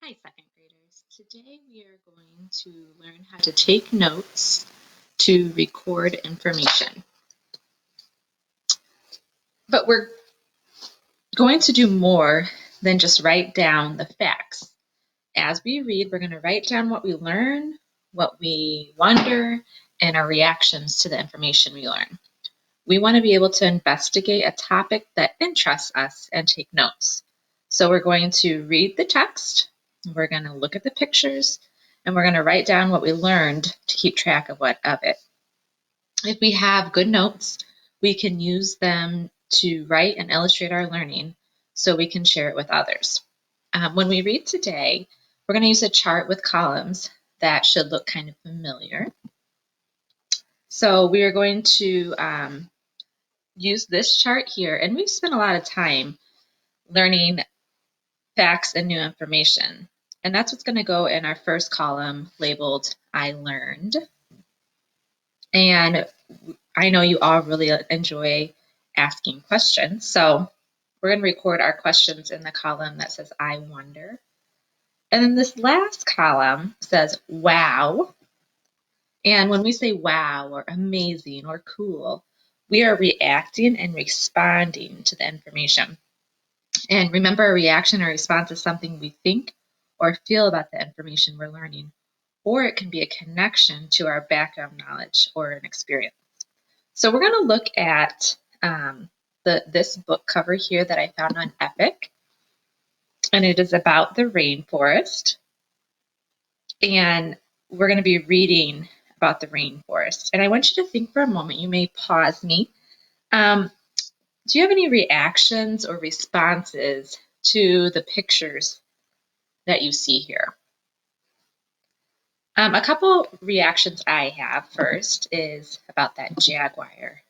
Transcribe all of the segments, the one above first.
Hi, second graders. Today we are going to learn how to take notes to record information. But we're going to do more than just write down the facts. As we read, we're going to write down what we learn, what we wonder, and our reactions to the information we learn. We want to be able to investigate a topic that interests us and take notes. So we're going to read the text, we're going to look at the pictures, and we're going to write down what we learned to keep track of it. If we have good notes, we can use them to write and illustrate our learning so we can share it with others. When we read today, we're going to use a chart with columns that should look kind of familiar. So we are going to use this chart here, and we've spent a lot of time learning facts and new information. And that's what's going to go in our first column labeled I learned. And I know you all really enjoy asking questions. So we're going to record our questions in the column that says I wonder. And then this last column says wow. And when we say wow or amazing or cool, we are reacting and responding to the information. And remember, a reaction or response is something we think or feel about the information we're learning, or it can be a connection to our background knowledge or an experience. So we're going to look at this book cover here that I found on Epic, and it is about the rainforest. And we're going to be reading about the rainforest. And I want you to think for a moment. You may pause me. Do you have any reactions or responses to the pictures that you see here? A couple reactions I have first is about that jaguar.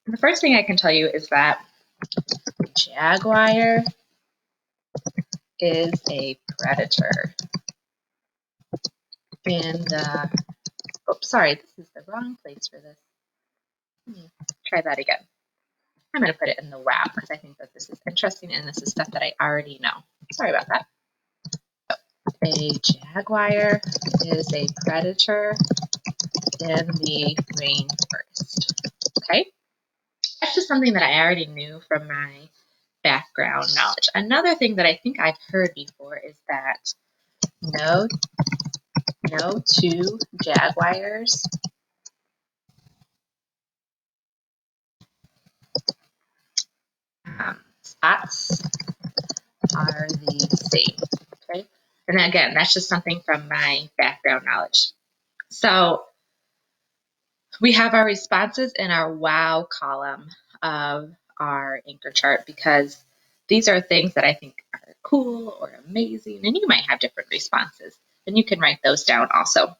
The first thing I can tell you is that the jaguar is a predator. And, oops, sorry, this is the wrong place for this. Let me try that again. I'm going to put it in the wow because I think that this is interesting and this is stuff that I already know. Sorry about that. A jaguar is a predator in the rainforest. Okay, that's just something that I already knew from my background knowledge. Another thing that I think I've heard before is that no two jaguars spots are the same. Okay, and again, that's just something from my background knowledge. So we have our responses in our wow column of our anchor chart because these are things that I think are cool or amazing, and you might have different responses, and you can write those down also.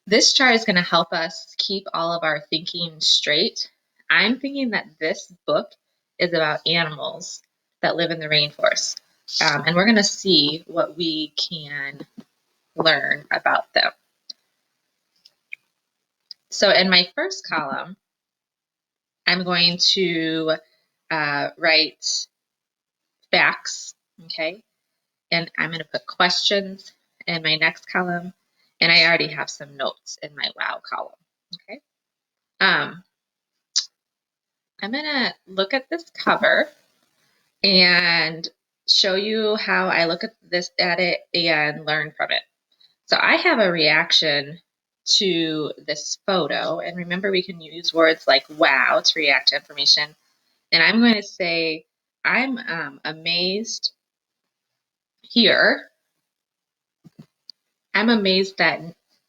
This chart is going to help us keep all of our thinking straight. I'm thinking that this book is about animals that live in the rainforest, and we're going to see what we can learn about them. So in my first column, I'm going to write facts, okay? And I'm going to put questions in my next column, and I already have some notes in my wow column, okay? I'm going to look at this cover and show you how I look at it and learn from it. So I have a reaction to this photo, and remember we can use words like wow to react to information. And I'm going to say, I'm amazed here. I'm amazed that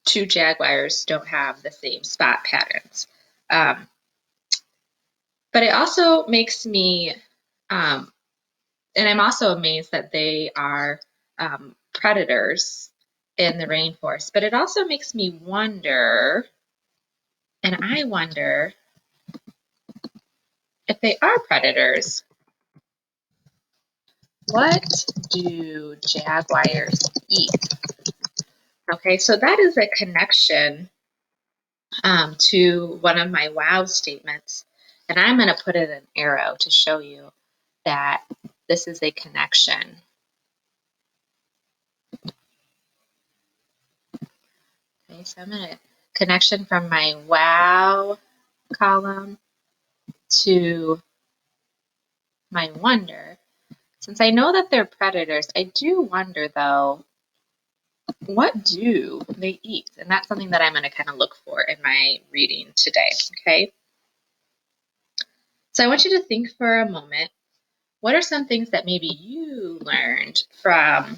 two jaguars don't have the same spot patterns. But it also makes me, and I'm also amazed that they are predators in the rainforest. But it also makes me wonder, and I wonder if they are predators, what do jaguars eat? Okay, so that is a connection to one of my wow statements. And I'm going to put in an arrow to show you that this is a connection. Okay, so I'm going to connection from my wow column to my wonder. Since I know that they're predators, I do wonder though, what do they eat? And that's something that I'm going to kind of look for in my reading today, okay? So I want you to think for a moment, what are some things that maybe you learned from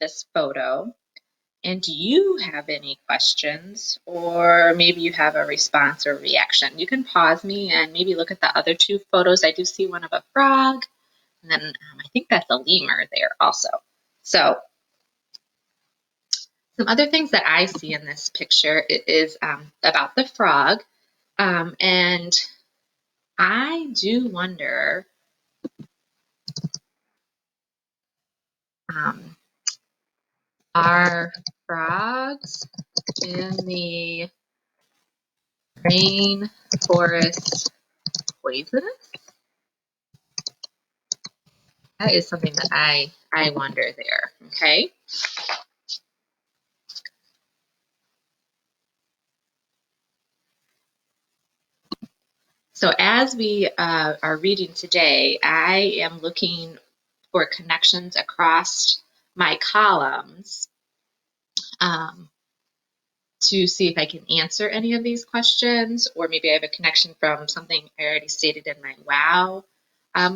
this photo? And do you have any questions, or maybe you have a response or reaction? You can pause me and maybe look at the other two photos. I do see one of a frog, and then I think that's a lemur there also. So some other things that I see in this picture is about the frog, and I do wonder, are frogs in the rainforest poisonous? That is something that I wonder there, okay? So as we are reading today, I am looking for connections across my columns to see if I can answer any of these questions, or maybe I have a connection from something I already stated in my wow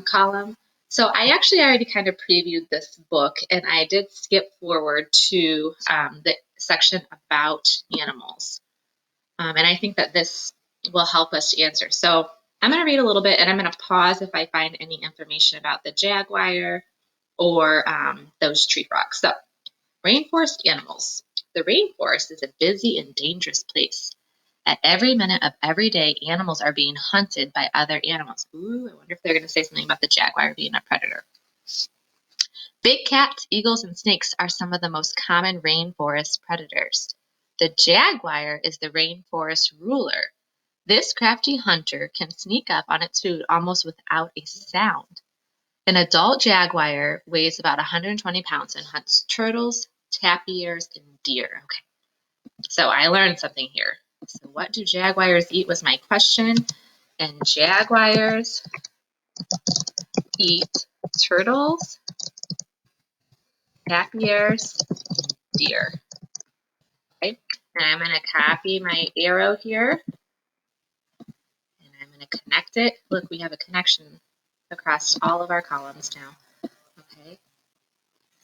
column. So I actually already kind of previewed this book, and I did skip forward to the section about animals. And I think that this will help us to answer. So I'm going to read a little bit, and I'm going to pause if I find any information about the jaguar or those tree frogs. So rainforest animals. The rainforest is a busy and dangerous place. At every minute of every day, animals are being hunted by other animals. Ooh, I wonder if they're going to say something about the jaguar being a predator. Big cats, eagles, and snakes are some of the most common rainforest predators. The jaguar is the rainforest ruler. This crafty hunter can sneak up on its food almost without a sound. An adult jaguar weighs about 120 pounds and hunts turtles, tapirs, and deer. Okay, so I learned something here. So what do jaguars eat was my question. And jaguars eat turtles, tapirs, and deer. Okay, and I'm going to copy my arrow here. And I'm going to connect it. Look, we have a connection across all of our columns now. Okay,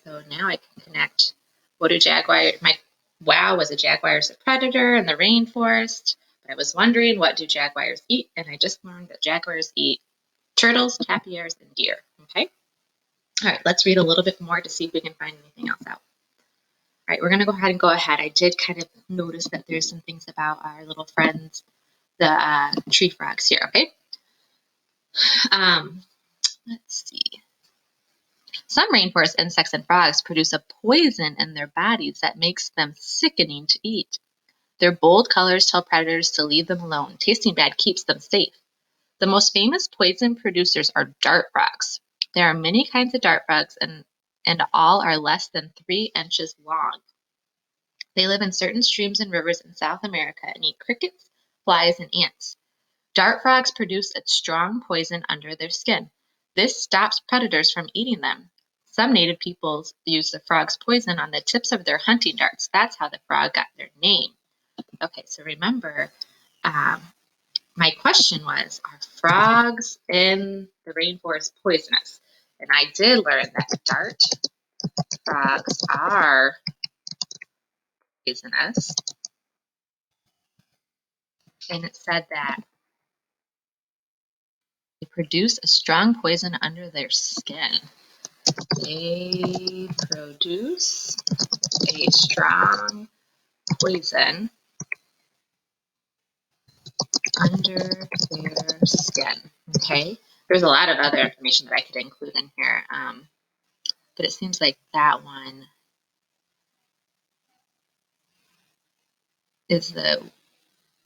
so now I can connect. What do jaguars, my wow was a jaguar is a predator in the rainforest. But I was wondering, what do jaguars eat? And I just learned that jaguars eat turtles, tapirs, and deer. Okay. All right, let's read a little bit more to see if we can find anything else out. All right, we're going to go ahead. I did kind of notice that there's some things about our little friends, the tree frogs here. Okay. Let's see. Some rainforest insects and frogs produce a poison in their bodies that makes them sickening to eat. Their bold colors tell predators to leave them alone. Tasting bad keeps them safe. The most famous poison producers are dart frogs. There are many kinds of dart frogs, and all are less than 3 inches long. They live in certain streams and rivers in South America and eat crickets, flies, and ants. Dart frogs produce a strong poison under their skin. This stops predators from eating them. Some native peoples use the frog's poison on the tips of their hunting darts. That's how the frog got their name. Okay, so remember, my question was, are frogs in the rainforest poisonous? And I did learn that dart frogs are poisonous. And it said that they produce a strong poison under their skin. They produce a strong poison under their skin. Okay, there's a lot of other information that I could include in here, but it seems like that one is the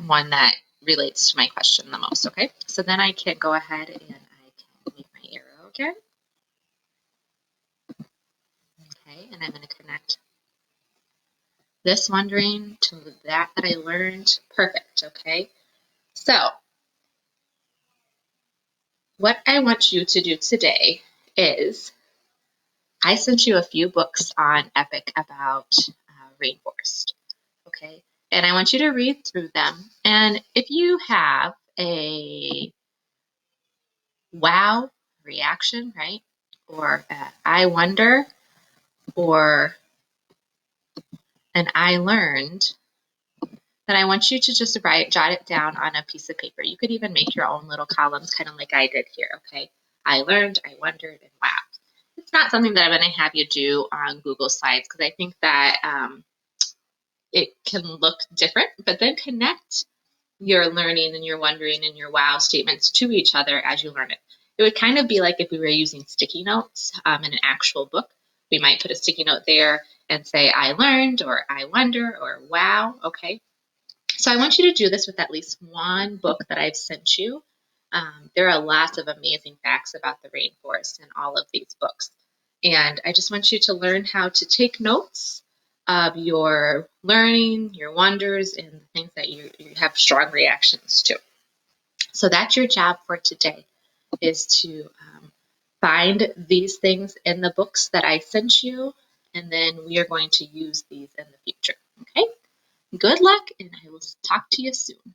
one that relates to my question the most, okay? So then I can go ahead and I can make my arrow again. Okay, and I'm going to connect this wondering to that I learned. Perfect, okay? So what I want you to do today is I sent you a few books on Epic about rainforest, okay? And I want you to read through them. And if you have a wow reaction, right? Or I wonder, or an I learned, then I want you to just jot it down on a piece of paper. You could even make your own little columns, kind of like I did here, okay? I learned, I wondered, and wow. It's not something that I'm going to have you do on Google Slides because I think that it can look different, but then connect your learning and your wondering and your wow statements to each other as you learn it. It would kind of be like if we were using sticky notes in an actual book. We might put a sticky note there and say, I learned, or I wonder, or wow, okay? So I want you to do this with at least one book that I've sent you. There are lots of amazing facts about the rainforest in all of these books. And I just want you to learn how to take notes of your learning, your wonders, and the things that you have strong reactions to. So that's your job for today, is to find these things in the books that I sent you, and then we are going to use these in the future, okay? Good luck, and I will talk to you soon.